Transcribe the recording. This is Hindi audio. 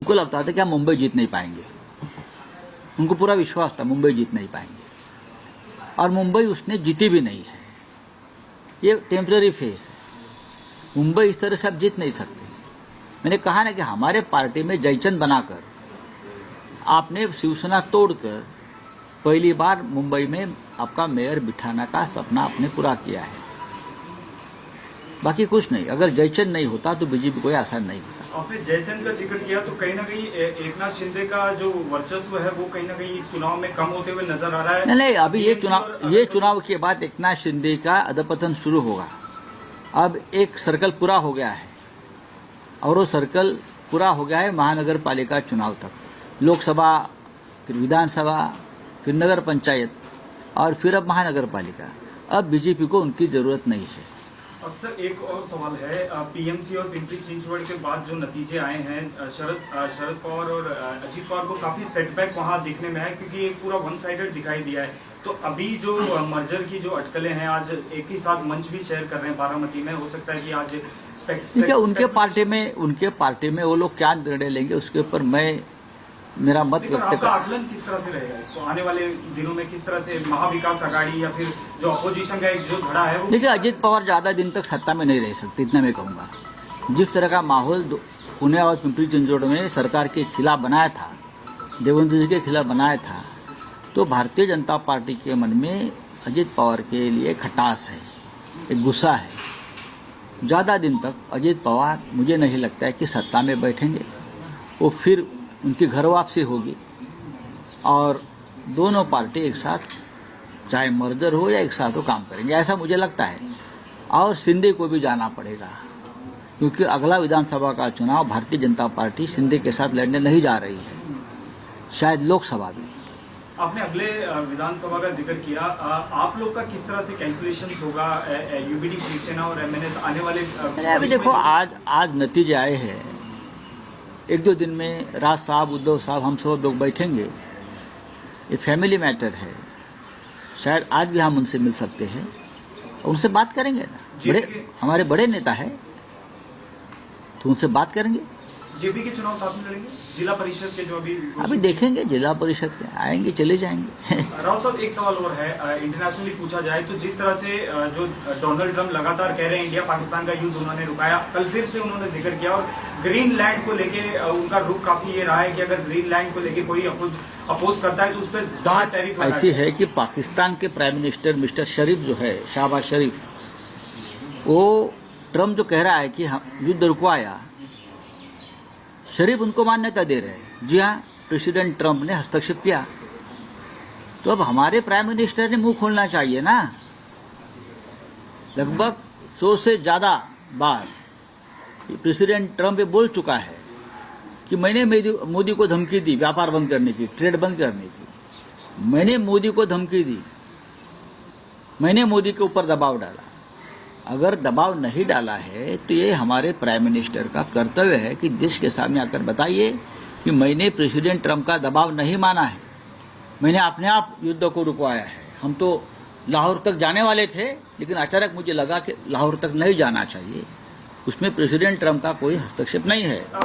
उनको लगता था कि हम मुंबई जीत नहीं पाएंगे। उनको पूरा विश्वास था मुंबई जीत नहीं पाएंगे, और मुंबई उसने जीती भी नहीं है। ये टेम्पररी फेज है। मुंबई इस तरह से आप जीत नहीं सकते। मैंने कहा ना कि हमारे पार्टी में जयचंद बनाकर आपने शिवसेना तोड़कर पहली बार मुंबई में आपका मेयर बिठाने का सपना आपने पूरा किया है। बाकी कुछ नहीं। अगर जयचंद नहीं होता तो बीजेपी कोई आसान नहीं होता। आपने जयचंद का जिक्र किया तो कहीं ना कहीं एकनाथ शिंदे का जो वर्चस्व है वो कहीं ना कहीं इस चुनाव में कम होते हुए नजर आ रहा है। नहीं, अभी ये चुनाव के बाद एकनाथ शिंदे का अधपतन शुरू होगा। अब एक सर्कल पूरा हो गया है, और वो सर्कल पूरा हो गया है महानगर पालिका चुनाव तक। लोकसभा, फिर विधानसभा, फिर नगर पंचायत, और फिर अब महानगर पालिका। अब बीजेपी को उनकी जरूरत नहीं है। और सर एक और सवाल है, पीएमसी और पिंपरी चिंचवड के बाद जो नतीजे आए हैं, शरद पवार और अजीत पवार को काफी सेटबैक वहां दिखने में है, क्योंकि एक पूरा वन साइडेड दिखाई दिया है। तो अभी जो मर्जर की जो अटकलें हैं, आज एक ही साथ मंच भी शेयर कर रहे हैं बारामती में। हो सकता है कि आज ठीक है, उनके पार्टी में वो लोग क्या निर्णय लेंगे उसके ऊपर मेरा मत व्यक्त कर। आपका आकलन किस तरह से रहेगा इसको आने वाले दिनों में? किस तरह से महाविकास आघाड़ी या फिर जो अपोजिशन का एक जो धड़ा है वो? देखिए, अजीत पवार ज्यादा दिन तक सत्ता में नहीं रह सकते, इतना मैं कहूंगा। जिस तरह का माहौल पुणे और पिंपरी चिंचवड में सरकार के खिलाफ बनाया था, देवेंद्र जी के खिलाफ बनाया था, तो भारतीय जनता पार्टी के मन में अजीत पवार के लिए खटास है, एक गुस्सा है। ज्यादा दिन तक अजीत पवार मुझे नहीं लगता है कि सत्ता में बैठेंगे। वो फिर उनकी घर वापसी होगी, और दोनों पार्टी एक साथ, चाहे मर्जर हो या एक साथ हो, काम करेंगे, ऐसा मुझे लगता है। और शिंदे को भी जाना पड़ेगा, क्योंकि अगला विधानसभा का चुनाव भारतीय जनता पार्टी शिंदे के साथ लड़ने नहीं जा रही है, शायद लोकसभा भी। आपने अगले विधानसभा का जिक्र किया, आप लोग का किस तरह से कैलकुलेशन होगा यूबीडी शिवसेना और एमएनएस आने वाले? अभी देखो, आज नतीजे आए हैं। एक दो दिन में राज साहब, उद्धव साहब, हम सब लोग बैठेंगे। ये फैमिली मैटर है, शायद आज भी हम उनसे मिल सकते हैं, उनसे बात करेंगे ना। हमारे बड़े नेता है, तो उनसे बात करेंगे। जेपी के चुनाव साथ में लड़ेंगे? जिला परिषद के जो अभी देखेंगे, जिला परिषद के आएंगे चले जाएंगे। राव साहब, एक सवाल और है, इंटरनेशनली पूछा जाए तो जिस तरह से जो डोनाल्ड ट्रंप लगातार कह रहे हैं इंडिया पाकिस्तान का युद्ध उन्होंने रुकाया, कल फिर से उन्होंने जिक्र किया, और ग्रीनलैंड को लेके उनका रुख काफी ये रहा है कि अगर ग्रीनलैंड को लेके कोई अपोज करता है तो उस पर बात ऐसी है कि पाकिस्तान के प्राइम मिनिस्टर मिस्टर शरीफ जो है, शहबाज शरीफ, वो ट्रंप जो कह रहा है कि युद्ध रुकवाया, शरीफ उनको मान्यता दे रहे हैं। जी हाँ, प्रेसिडेंट ट्रंप ने हस्तक्षेप किया, तो अब हमारे प्राइम मिनिस्टर ने मुंह खोलना चाहिए ना। लगभग 100 से ज्यादा बार प्रेसिडेंट ट्रंप ये बोल चुका है कि मैंने मोदी को धमकी दी व्यापार बंद करने की, ट्रेड बंद करने की। मैंने मोदी को धमकी दी, मैंने मोदी के ऊपर दबाव डाला। अगर दबाव नहीं डाला है तो ये हमारे प्राइम मिनिस्टर का कर्तव्य है कि देश के सामने आकर बताइए कि मैंने प्रेसिडेंट ट्रंप का दबाव नहीं माना है, मैंने अपने आप युद्ध को रुकवाया है। हम तो लाहौर तक जाने वाले थे, लेकिन अचानक मुझे लगा कि लाहौर तक नहीं जाना चाहिए। उसमें प्रेसिडेंट ट्रंप का कोई हस्तक्षेप नहीं है।